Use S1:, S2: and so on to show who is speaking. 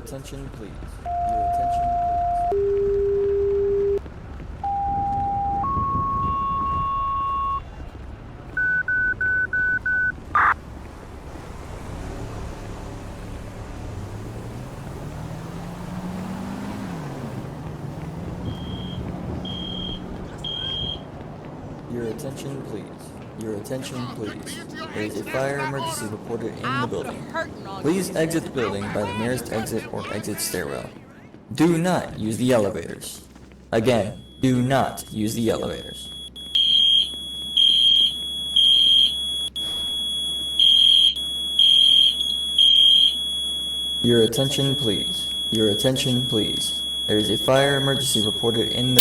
S1: attention, please. Your attention, please. Your attention, please. Your attention, please. There is a fire emergency reported in the building. Please exit the building by the nearest exit or exit stairwell. Do not use the elevators. Again, do not use the elevators. Your attention, please. Your attention, please. There is a fire emergency reported in the